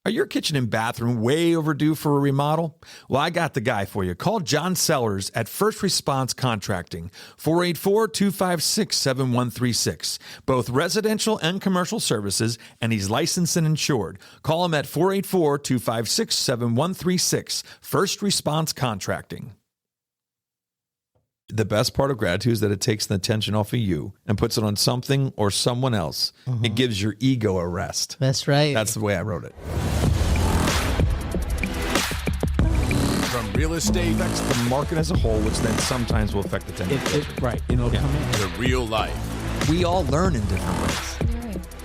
Are your kitchen and bathroom way overdue for a remodel? Well, I got the guy for you. Call John Sellers at First Response Contracting, 484-256-7136. Both residential and commercial services, and he's licensed and insured. Call him at 484-256-7136. First Response Contracting. The best part of gratitude is that it takes the attention off of you and puts it on something or someone else. Mm-hmm. It gives your ego a rest. That's right. That's the way I wrote it. From real estate Affects the market as a whole, which then sometimes will affect the 10. Right. come in to real life. We all learn in different ways.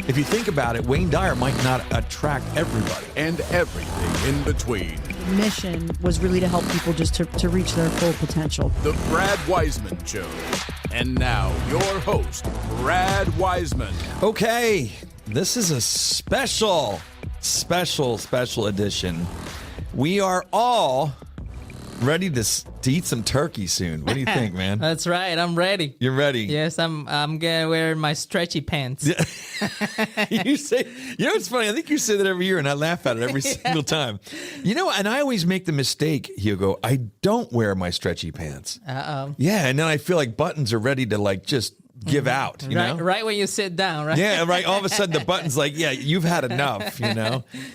If you think about it, Wayne Dyer might not attract everybody. And everything in between. Mission was really to help people just to reach their full potential. The Brad Weisman Show. And now, your host, Brad Weisman. Okay, this is a special edition. We are all ready to eat some turkey soon. What do you think, man? That's right. I'm ready. You're ready? Yes, I'm gonna wear my stretchy pants. Yeah. It's funny. I think you say that every year, and I laugh at it every single time. And I always make the mistake, Hugo. I don't wear my stretchy pants. Uh-oh. Yeah, and then I feel like buttons are ready to just give out. You know? Right when you sit down, right? Yeah, right. All of a sudden, the button's like, yeah, you've had enough.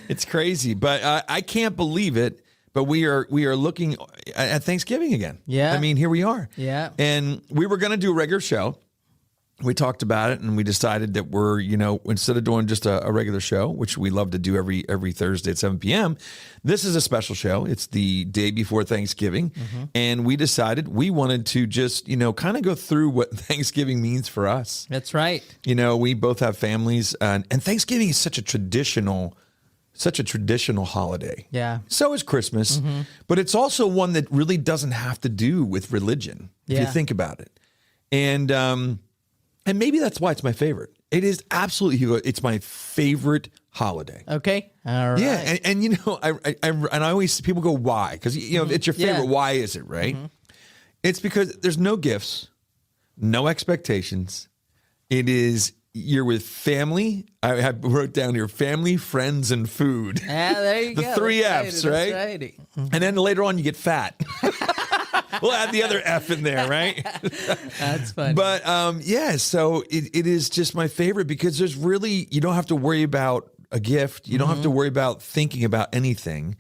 It's crazy, but I can't believe it. But we are looking at Thanksgiving again. Yeah. I mean, here we are. Yeah. And we were going to do a regular show. We talked about it, and we decided that we're, instead of doing just a regular show, which we love to do every Thursday at 7 p.m., this is a special show. It's the day before Thanksgiving. Mm-hmm. And we decided we wanted to just, kind of go through what Thanksgiving means for us. That's right. We both have families, and Thanksgiving is such a traditional holiday. Yeah. So is Christmas, but it's also one that really doesn't have to do with religion, if you think about it. And maybe that's why it's my favorite. It is absolutely, Hugo, it's my favorite holiday. Okay. All right. Yeah. And I always, people go, why? Because, it's your favorite. Yeah. Why is it, right? Mm-hmm. It's because there's no gifts, no expectations. You're with family. I wrote down here, family, friends, and food. Yeah, there you go. The 3 Fs, right? That's right. And then later on you get fat. We'll add the other F in there, right? That's funny. But so it is just my favorite because there's really, you don't have to worry about a gift. You don't have to worry about thinking about anything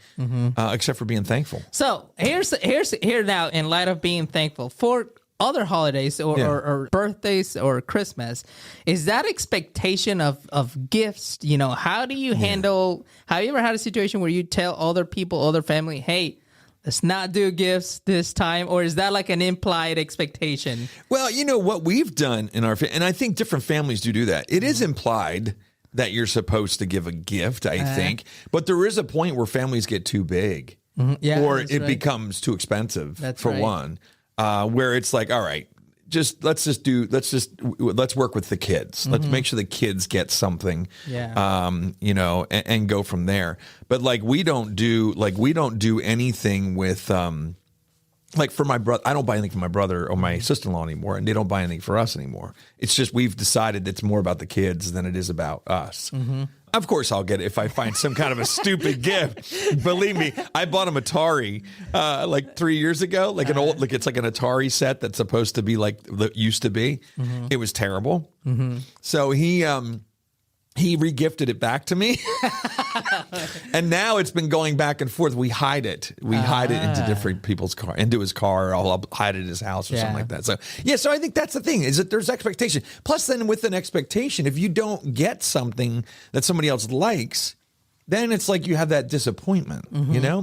except for being thankful. So here's now, in light of being thankful for other holidays or birthdays or Christmas, is that expectation of gifts? How do you handle? Have you ever had a situation where you tell other people, other family, hey, let's not do gifts this time? Or is that like an implied expectation? Well, what we've done in our and I think different families do that. It is implied that you're supposed to give a gift, I think, but there is a point where families get too big, or it becomes too expensive. That's for right. one. Where it's like, all right, let's work with the kids. Let's make sure the kids get something, and go from there. But we don't do anything with, for my brother, I don't buy anything for my brother or my sister-in-law anymore, and they don't buy anything for us anymore. It's just, we've decided it's more about the kids than it is about us. Mm-hmm. Of course, I'll get it if I find some kind of a stupid gift. Believe me, I bought an Atari 3 years ago, it's like an Atari set that's supposed to be like it used to be. Mm-hmm. It was terrible. Mm-hmm. So he re-gifted it back to me. And now it's been going back and forth. We hide it. We hide it into different people's car, into his car, or I'll hide it in his house or something like that. So, so I think that's the thing, is that there's expectation. Plus, then with an expectation, if you don't get something that somebody else likes, then it's like you have that disappointment,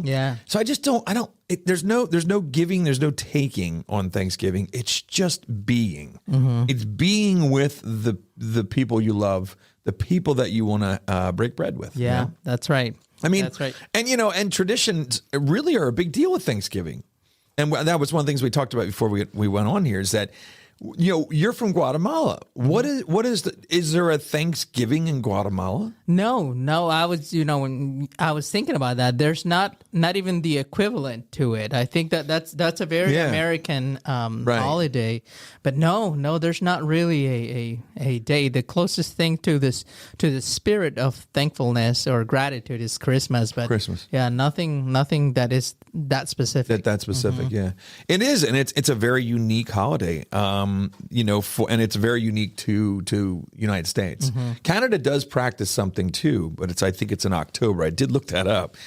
Yeah. So there's no giving, there's no taking on Thanksgiving. It's just being. Mm-hmm. It's being with the people you love, the people that you want to break bread with. Yeah, that's right. I mean, that's right. And and traditions really are a big deal with Thanksgiving. And that was one of the things we talked about before we went on here, is that You're from Guatemala. Is there a Thanksgiving in Guatemala? No. I was, when I was thinking about that, there's not even the equivalent to it. I think that's a very American holiday, but no, there's not really a day. The closest thing to the spirit of thankfulness or gratitude is Christmas. But Christmas, nothing that is that specific. That specific, yeah, it is, and it's a very unique holiday. And it's very unique to United States. Canada does practice something too, but I think it's in October. I did look that up.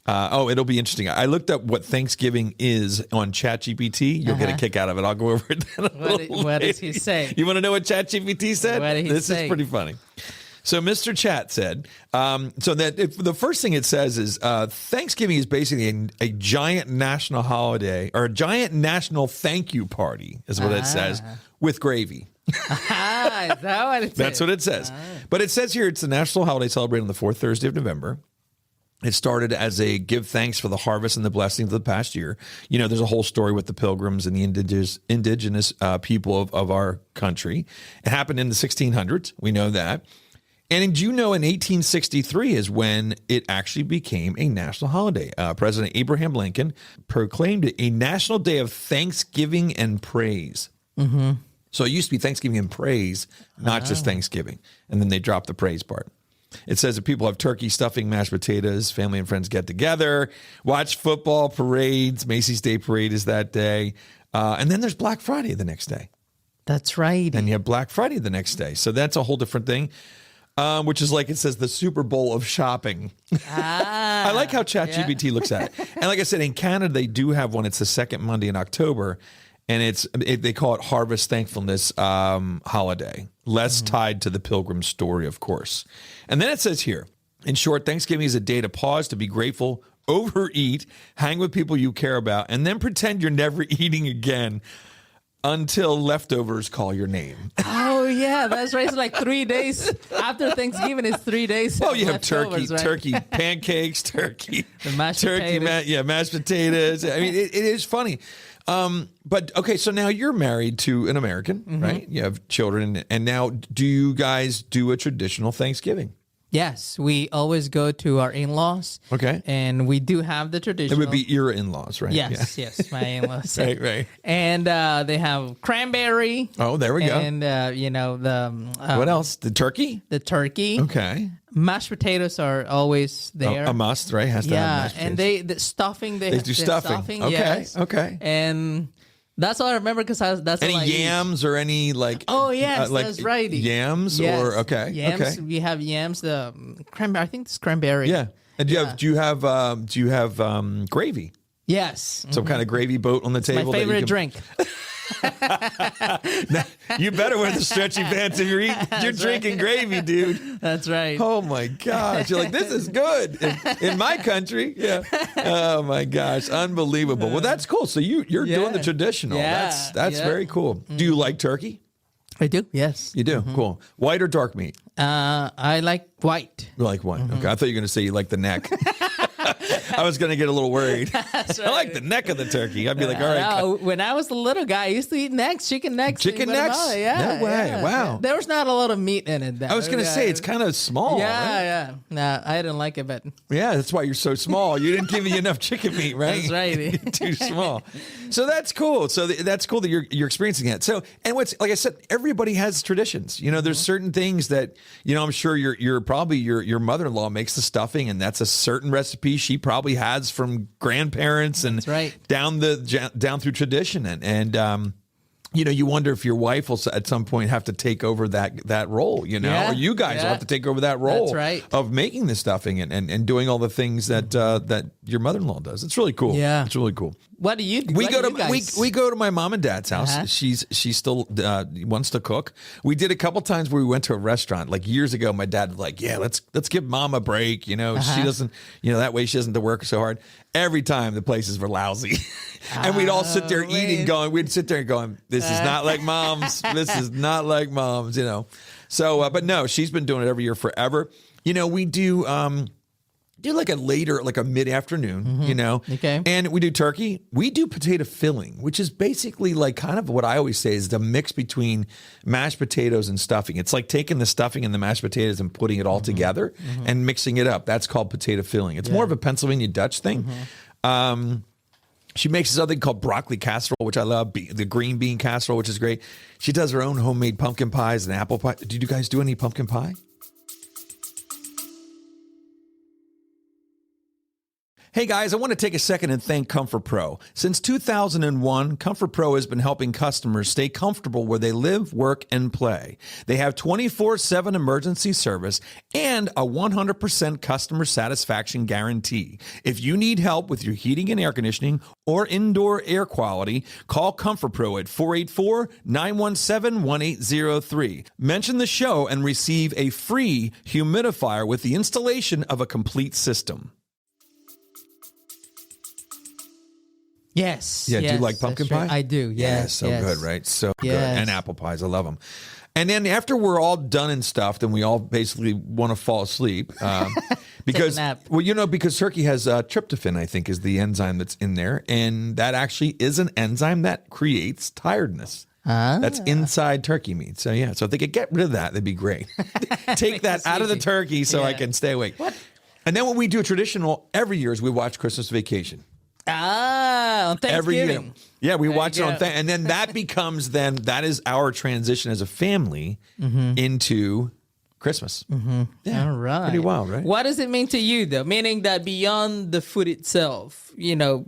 It'll be interesting. I looked up what Thanksgiving is on ChatGPT. You'll get a kick out of it. I'll go over it. What does he say? You want to know what ChatGPT said? What did he say? This is pretty funny. So Mr. Chat said, the first thing it says is Thanksgiving is basically a giant national holiday or a giant national thank you party is what it says with gravy. Is that what it says? That's what it says. But it says here it's a national holiday celebrated on the fourth Thursday of November. It started as a give thanks for the harvest and the blessings of the past year. There's a whole story with the Pilgrims and the indigenous people of our country. It happened in the 1600s. We know that. And in 1863 is when it actually became a national holiday. President Abraham Lincoln proclaimed it a national day of thanksgiving and praise. Mm-hmm. So it used to be Thanksgiving and praise, not just Thanksgiving. And then they dropped the praise part. It says that people have turkey, stuffing, mashed potatoes, family and friends get together, watch football, parades. Macy's Day Parade is that day. And then there's Black Friday the next day. That's right. And you have Black Friday the next day. So that's a whole different thing. Which is like it says the Super Bowl of shopping. I like how ChatGPT looks at it. And like I said, in Canada, they do have one. It's the second Monday in October. And they call it Harvest Thankfulness Holiday. Less tied to the Pilgrim story, of course. And then it says here, in short, Thanksgiving is a day to pause, to be grateful, overeat, hang with people you care about, and then pretend you're never eating again until leftovers call your name. Oh, yeah, that's right. It's like 3 days after Thanksgiving. It's 3 days. Well, you have turkey, right? turkey pancakes, turkey, the mashed turkey, potatoes. Mashed potatoes. I mean, it is funny. But okay, so now you're married to an American, right? You have children, and now do you guys do a traditional Thanksgiving? Yes, we always go to our in-laws. Okay. And we do have the traditional. It would be your in-laws, right? Yes, yes, my in-laws. Right. And they have cranberry. Oh, there we go. And, what else? The turkey? The turkey. Okay. Mashed potatoes are always there. A must, right? Has to have mashed potatoes. And the stuffing. They do stuffing. Okay, yes. okay. And that's all I remember because that's any all I yams or any like. Oh yes, that's right. Yams yes. or okay, yams. Okay. We have yams. The cranberry. I think it's cranberry. Yeah. And do you have gravy? Yes. Some kind of gravy boat on the table. My favorite drink. Now, you better wear the stretchy pants if you're drinking gravy, dude. That's right. Oh my gosh. You're like, this is good. In my country. Yeah. Oh my gosh. Unbelievable. Well, that's cool. So you're doing the traditional. Yeah. That's very cool. Do you like turkey? I do. Yes. You do? Cool. White or dark meat? I like white. You like white. Okay. I thought you were going to say you like the neck. I was going to get a little worried. Right. I like the neck of the turkey. I'd be like, all right. When I was a little guy, I used to eat necks, chicken necks. Chicken necks? Yeah. No way. Yeah. Wow. There was not a lot of meat in it. I was going to say, it's kind of small. Yeah, right? yeah. No, I didn't like it, but. Yeah, that's why you're so small. You didn't give me enough chicken meat, right? That's right. Too small. So that's cool. So that's cool that you're experiencing that. So, and like I said, everybody has traditions. There's certain things that, I'm sure your mother-in-law makes the stuffing, and that's a certain recipe she probably has from grandparents and down through tradition. And you wonder if your wife will at some point have to take over that role, or you guys will have to take over that role of making the stuffing and doing all the things that your mother-in-law does. It's really cool. Yeah. It's really cool. What do you do? We go to my mom and dad's house. Uh-huh. She still wants to cook. We did a couple times where we went to a restaurant like years ago. My dad was like, "Yeah, let's give mom a break." She doesn't, that way she doesn't have to work so hard. Every time the places were lousy, and we'd all sit there eating, we'd sit there going, "This is not like mom's. This is not like mom's." So, but no, she's been doing it every year forever. We do. do like a later, like a mid-afternoon, you know? Okay. And we do turkey. We do potato filling, which is basically like kind of what I always say is the mix between mashed potatoes and stuffing. It's like taking the stuffing and the mashed potatoes and putting it all together and mixing it up. That's called potato filling. It's more of a Pennsylvania Dutch thing. She makes this other thing called broccoli casserole, which I love, the green bean casserole, which is great. She does her own homemade pumpkin pies and apple pie. Did you guys do any pumpkin pie? Hey guys, I want to take a second and thank Comfort Pro. Since 2001, Comfort Pro has been helping customers stay comfortable where they live, work, and play. They have 24/7 emergency service and a 100% customer satisfaction guarantee. If you need help with your heating and air conditioning or indoor air quality, call Comfort Pro at 484-917-1803. Mention the show and receive a free humidifier with the installation of a complete system. Yes. Yeah, yes, do you like pumpkin pie? I do, yes. So good, right? So good. Yes. And apple pies, I love them. And then after we're all done and stuff, then we all basically want to fall asleep. Because, well, you know, because turkey has tryptophan, I think, is the enzyme that's in there. And that actually is an enzyme that creates tiredness. That's inside turkey meat. So, yeah. So if they could get rid of that, that'd be great. Take that out of the turkey so I can stay awake. What? And then what we do traditional every year is we watch Christmas Vacation. On Thanksgiving. Every year. Yeah, we watch it on and then that becomes that is our transition as a family into Christmas. Yeah, all right. Pretty wild, right? What does it mean to you, though? Meaning that beyond the food itself, you know,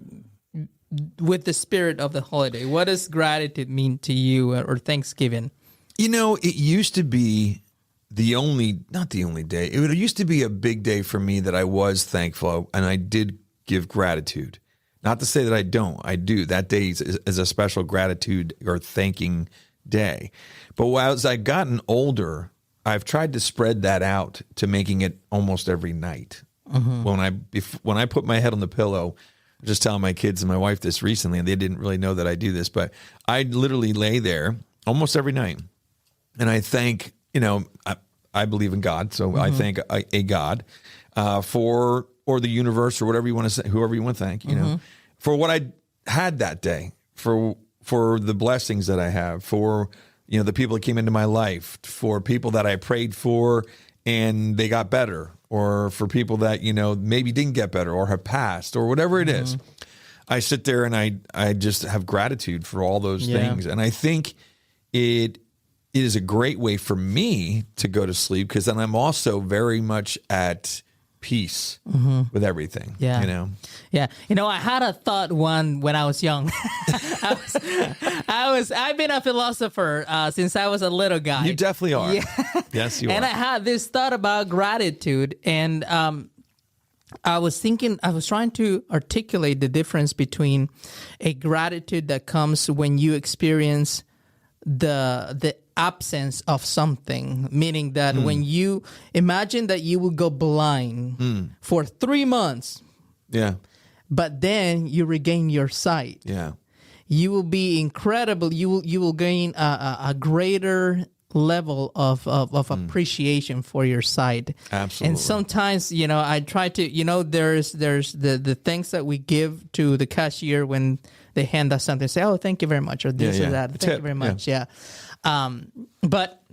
with the spirit of the holiday, what does gratitude mean to you or Thanksgiving? You know, it used to be not the only day. It used to be a big day for me that I was thankful and I did give gratitude. Not to say that I don't. I do. That day is a special gratitude or thanking day. But as I've gotten older, I've tried to spread that out to making it almost every night. When I put my head on the pillow, I was just telling my kids and my wife this recently, and they didn't really know that I do this, but I literally lay there almost every night, and I thank, you know, I believe in God, so I thank a God for, or the universe, or whatever you want to say, whoever you want to thank, you know, for what I had that day, for the blessings that I have, for, you know, the people that came into my life, for people that I prayed for and they got better, or for people that, you know, maybe didn't get better or have passed or whatever it is. I sit there and I just have gratitude for all those things. And I think it is a great way for me to go to sleep, because then I'm also very much at peace with everything. You know? Yeah. You know, I had a thought when I was young. I've been a philosopher since I was a little guy. You definitely are. Yeah. Yes, you are. And I had this thought about gratitude, and I was trying to articulate the difference between a gratitude that comes when you experience the absence of something, meaning that when you imagine that you will go blind for 3 months, but then you regain your sight. You will be incredible. You will gain a greater level of appreciation for your sight. Absolutely. And sometimes, you know, I try to, you know, there's the thanks that we give to the cashier when they hand us something, say, oh, thank you very much, or this or that. Thank you very much. But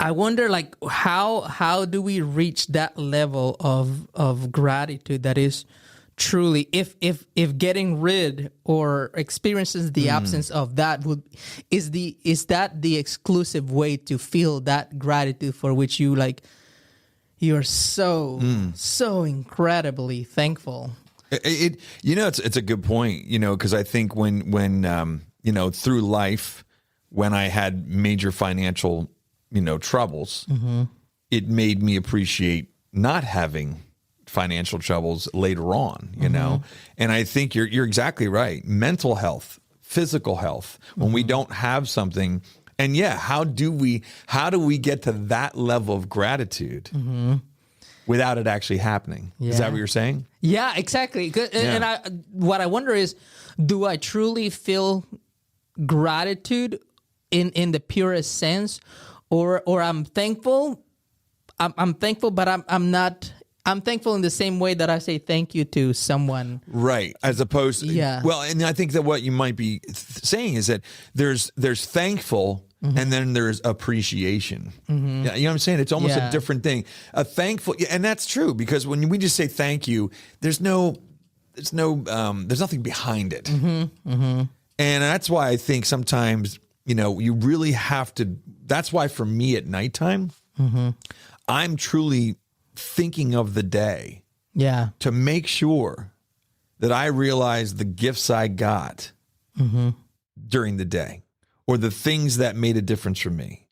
I wonder, like, how do we reach that level of gratitude that is truly, if getting rid or experiences the absence of that is that the exclusive way to feel that gratitude for which you're so incredibly thankful? It you know, it's a good point, you know, because I think when you know, through life, when I had major financial, you know, troubles, it made me appreciate not having financial troubles later on, you know. And I think you're exactly right. Mental health, physical health, when we don't have something, and how do we get to that level of gratitude without it actually happening? Is that what you're saying? Yeah, exactly. And what I wonder is, do I truly feel gratitude in the purest sense, or I'm thankful? I'm thankful, but I'm not I'm thankful in the same way that I say thank you to someone. Right. As opposed to, Yeah. well, and I think that what you might be saying is that there's thankful and then there's appreciation. Yeah, you know what I'm saying? It's almost a different thing. A thankful, and that's true, because when we just say thank you, there's nothing behind it. And that's why I think sometimes, you really have to, that's why for me at nighttime, I'm truly thinking of the day to make sure that I realize the gifts I got during the day, or the things that made a difference for me.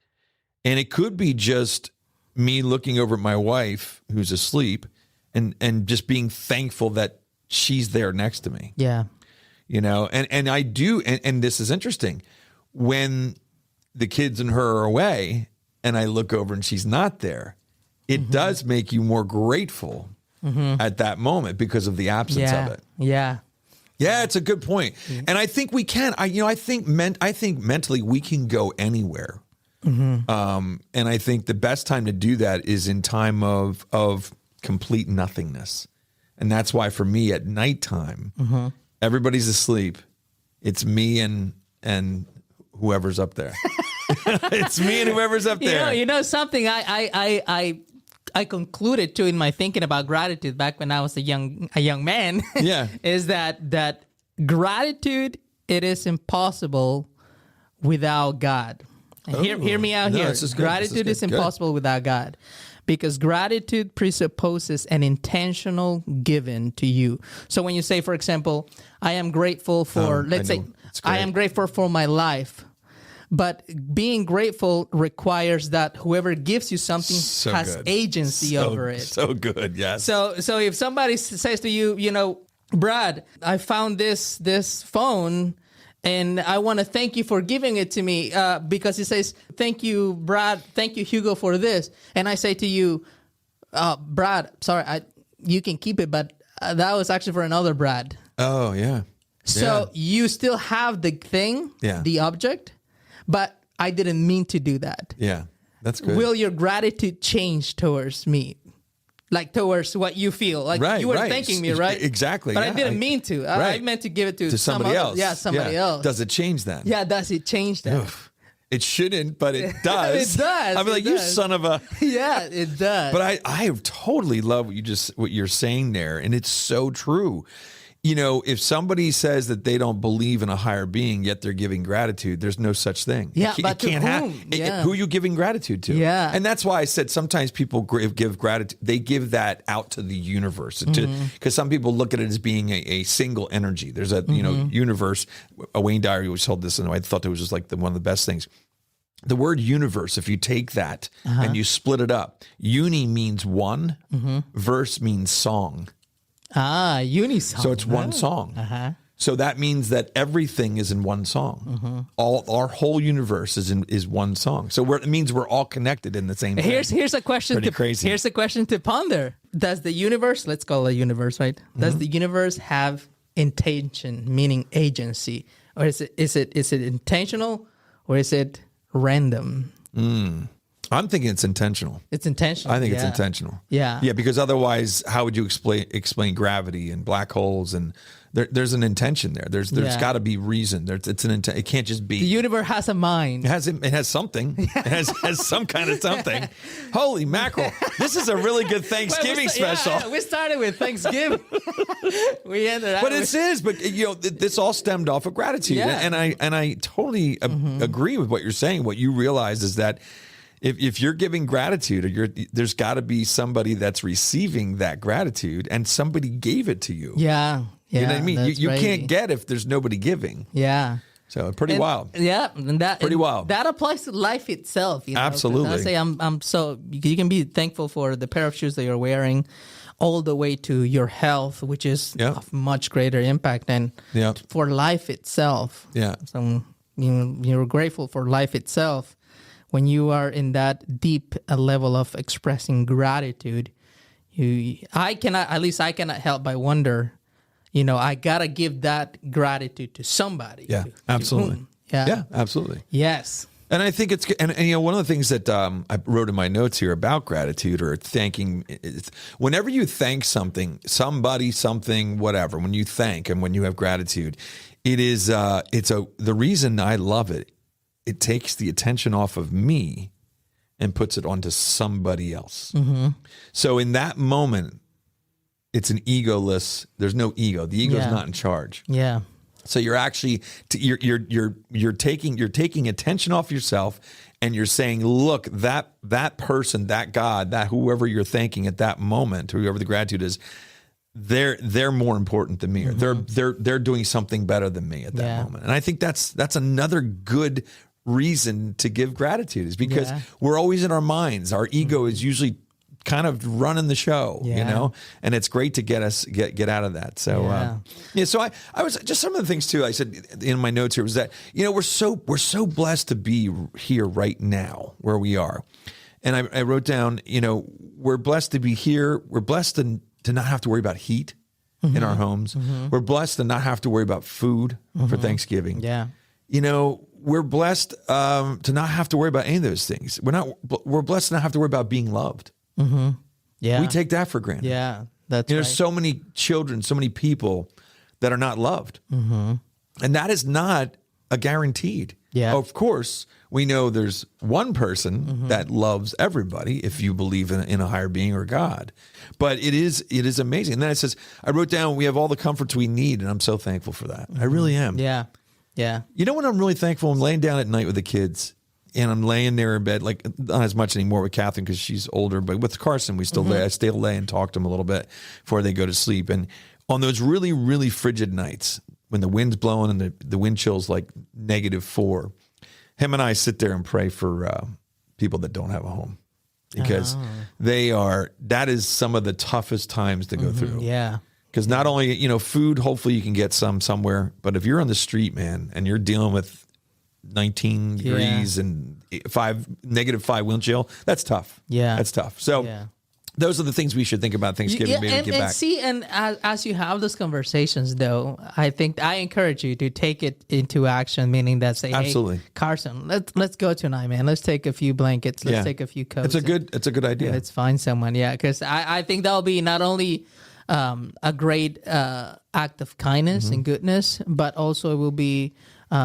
And it could be just me looking over at my wife who's asleep and just being thankful that she's there next to me. Yeah. And I do, and this is interesting, when the kids and her are away and I look over and she's not there, it does make you more grateful at that moment because of the absence of it. Yeah. Yeah, it's a good point. And I think we can. I think mentally we can go anywhere. And I think the best time to do that is in time of complete nothingness. And that's why for me at nighttime, everybody's asleep. It's me and whoever's up there. It's me and whoever's up there. Something I concluded too in my thinking about gratitude back when I was a young man. Is that gratitude, it is impossible without God. And hear me out here. Gratitude is impossible without God, because gratitude presupposes an intentional giving to you. So when you say, for example, I am grateful for, let's say, I am grateful for my life. But being grateful requires that whoever gives you something has agency over it. So good, yes. So if somebody says to you, Brad, I found this phone and I want to thank you for giving it to me, because he says, thank you, Brad, thank you, Hugo, for this. And I say to you, Brad, sorry, you can keep it, but that was actually for another Brad. Oh, yeah. So you still have the thing, the object, but I didn't mean to do that. Yeah, that's good. Will your gratitude change towards me? Like towards what you feel? Like you were thanking me, right? Exactly. But I didn't mean to. I meant to give it to somebody else. Yeah, somebody else. Does it change that? Yeah, does it change that? Oof. It shouldn't, but it does. It does. I'll be like, you son of a... Yeah, it does. But I totally love what you're saying there, and it's so true. If somebody says that they don't believe in a higher being, yet they're giving gratitude, there's no such thing. Yeah, it can't happen. Who are you giving gratitude to? Yeah. And that's why I said sometimes people give gratitude. They give that out to the universe. Because some people look at it as being a single energy. There's a universe. Wayne Dyer always told this, and I thought it was just like one of the best things. The word universe, if you take that and you split it up, uni means one, verse means song. Unisong. So it's one song. So that means that everything is in one song. All our whole universe is one song. So it means we're all connected in the same thing. Here's a question. Here's a question to ponder. Does the universe, let's call it a universe, right? Does the universe have intention, meaning agency, or is it intentional, or is it random? I'm thinking it's intentional. It's intentional. I think it's intentional. Yeah. Yeah, because otherwise, how would you explain gravity and black holes? And there's an intention there. There's got to be reason. It's an intent. It can't just be. The universe has a mind. It has something. It has some kind of something. Holy mackerel! This is a really good Thanksgiving special. Yeah, we started with Thanksgiving. We ended up. But it is. But this all stemmed off of gratitude. Yeah. And I totally agree with what you're saying. What you realize is that. If you're giving gratitude, there's got to be somebody that's receiving that gratitude, and somebody gave it to you. Yeah. You know what I mean? You can't get if there's nobody giving. Yeah. So pretty wild. Yeah, Pretty wild. That applies to life itself. Absolutely. I say I'm so you can be thankful for the pair of shoes that you're wearing, all the way to your health, which is of much greater impact than for life itself. Yeah. So you're grateful for life itself. When you are in that deep level of expressing gratitude, I cannot help but wonder, I gotta give that gratitude to somebody. Yeah, absolutely. Yeah, absolutely. Yes. And I think it's, and you know, one of the things that I wrote in my notes here about gratitude or thanking, whenever you thank something, somebody, something, whatever, when you thank and when you have gratitude, it is, the reason I love it, it takes the attention off of me and puts it onto somebody else. Mm-hmm. So in that moment, it's an egoless, there's no ego. The ego's not in charge. Yeah. So you're actually you're taking attention off yourself, and you're saying, look, that person, that God, that whoever you're thanking at that moment, whoever the gratitude is, they're more important than me, or they're doing something better than me at that moment. And I think that's another good reason to give gratitude, is because we're always in our minds. Our ego is usually kind of running the show, you know, and it's great to get us get out of that. So so I was just, some of the things too I said in my notes here was that, you know, we're so blessed to be here right now where we are. And I wrote down, you know, we're blessed to be here. We're blessed to not have to worry about heat in our homes. We're blessed to not have to worry about food for Thanksgiving. Yeah. You know, we're blessed to not have to worry about any of those things. We're blessed to not have to worry about being loved. Mm-hmm. Yeah, we take that for granted. Yeah, that's There's so many children, so many people that are not loved, and that is not a guaranteed. Yeah, of course, we know there's one person that loves everybody if you believe in a higher being or God. But it is amazing. And then it says, I wrote down, we have all the comforts we need, and I'm so thankful for that. I really am. Yeah, yeah. You know what I'm really thankful? I'm laying down at night with the kids. And I'm laying there in bed, like not as much anymore with Catherine because she's older, but with Carson, we still lay. I still lay and talk to him a little bit before they go to sleep. And on those really, really frigid nights when the wind's blowing and the wind chill's like -4, him and I sit there and pray for people that don't have a home, because that is some of the toughest times to go through. Yeah. Because not only, you know, food, hopefully you can get somewhere, but if you're on the street, man, and you're dealing with 19 degrees and -5 wind chill, that's tough. Yeah. That's tough. So those are the things we should think about Thanksgiving. Maybe get back. See, and as you have those conversations, though, I think I encourage you to take it into action, meaning that say, absolutely, hey, Carson, let's go tonight, man. Let's take a few blankets. Let's take a few coats. It's a good idea. Let's find someone. Yeah. Because I think that'll be not only a great act of kindness and goodness, but also it will be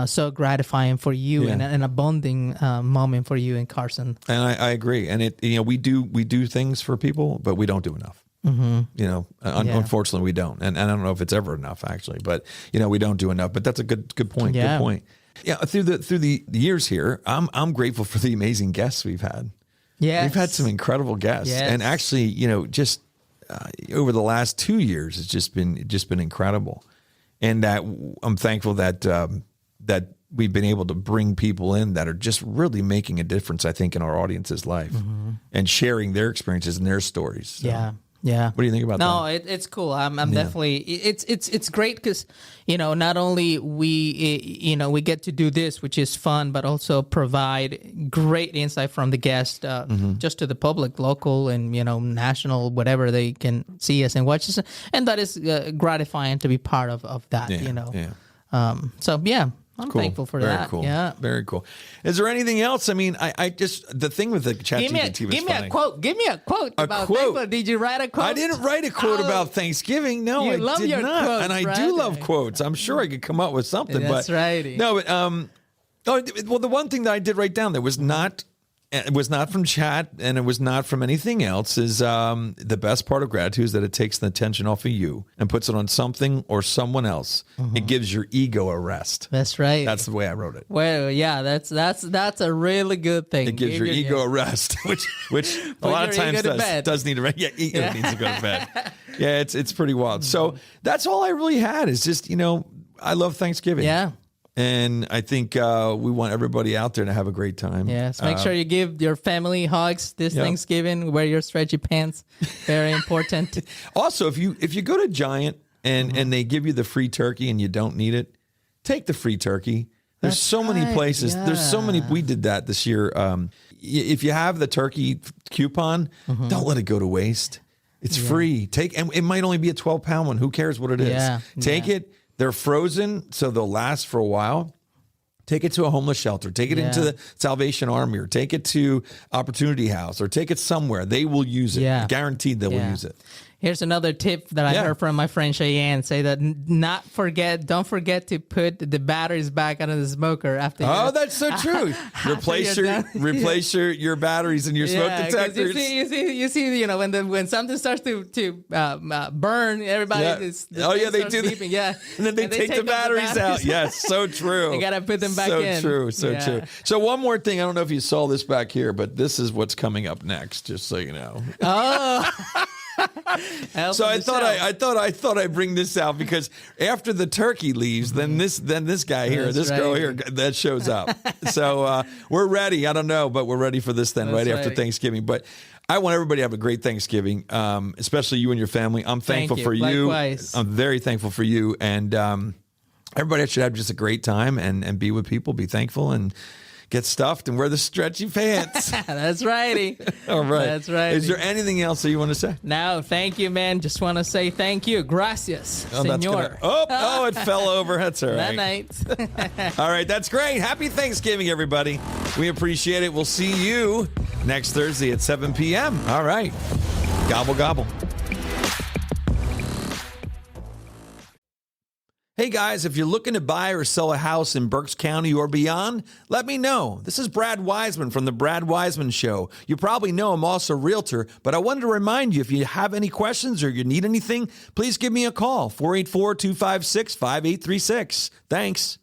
so gratifying for you and an bonding moment for you and Carson. And I agree. And we do things for people, but we don't do enough. You know, unfortunately we don't. And I don't know if it's ever enough actually, but you know, we don't do enough. But that's a good point. Yeah. Good point. Yeah. Through the years here, I'm grateful for the amazing guests we've had. Yeah, we've had some incredible guests, and actually, you know, just over the last 2 years, it's just been incredible. And that I'm thankful that we've been able to bring people in that are just really making a difference, I think, in our audience's life and sharing their experiences and their stories. So, yeah. What do you think about that? No, it's cool. I'm definitely, it's great because, you know, not only we get to do this, which is fun, but also provide great insight from the guest, just to the public, local and, you know, national, whatever, they can see us and watch us. And that is gratifying to be part of that, you know. Yeah. So, yeah. I'm thankful for Very that. Cool. Yeah. Very cool. Is there anything else? I mean, I just, the thing with the ChatGPT was Give me a quote. Give me a quote about thankful. Did you write a quote? I didn't write a quote about Thanksgiving. No, I did not. Quotes, and I do love quotes. I'm sure I could come up with something. That's right. No, but well, the one thing that I did write down that was not. It was not from chat, and it was not from anything else, is the best part of gratitude is that it takes the attention off of you and puts it on something or someone else. It gives your ego a rest. That's right. That's the way I wrote it. Well, yeah, that's a really good thing. It gives your ego a rest, which a lot of times does need a rest. Yeah, ego needs to go to bed. Yeah, it's pretty wild. So that's all I really had is just, you know, I love Thanksgiving. Yeah. And I think we want everybody out there to have a great time. Yes, make sure you give your family hugs this Thanksgiving. Wear your stretchy pants. Very important. Also, if you go to Giant and they give you the free turkey and you don't need it, take the free turkey. There's so many places. Yeah. There's so many. We did that this year. If you have the turkey coupon, don't let it go to waste. It's free. And it might only be a 12-pound one. Who cares what it is? Take it. They're frozen, so they'll last for a while. Take it to a homeless shelter. Take it into the Salvation Army, or take it to Opportunity House, or take it somewhere. They will use it. Yeah. Guaranteed they will use it. Here's another tip that I heard from my friend Cheyenne, say that don't forget to put the batteries back out of the smoker after. Oh, that's so true. Replace your batteries in your smoke detectors. You see, when something starts to burn, everybody. They do. Beeping. Yeah, and then they take the batteries out. Yes, so true. You gotta put them back in. So true. So one more thing. I don't know if you saw this back here, but this is what's coming up next. Just so you know. Oh. So I thought I'd bring this out, because after the turkey leaves, then this guy here, girl here, that shows up. So we're ready. I don't know, but we're ready for this then after Thanksgiving. But I want everybody to have a great Thanksgiving, especially you and your family. I'm thankful for you. Likewise. I'm very thankful for you, and everybody should have just a great time and be with people, be thankful, and get stuffed and wear the stretchy pants. That's righty. All right. That's right. Is there anything else that you want to say? No, thank you, man. Just want to say thank you. Gracias, senor. It fell over. That's all right. Night. All right, that's great. Happy Thanksgiving, everybody. We appreciate it. We'll see you next Thursday at 7 p.m. All right. Gobble, gobble. Hey guys, if you're looking to buy or sell a house in Berks County or beyond, let me know. This is Brad Weisman from The Brad Weisman Show. You probably know I'm also a realtor, but I wanted to remind you, if you have any questions or you need anything, please give me a call, 484-256-5836. Thanks.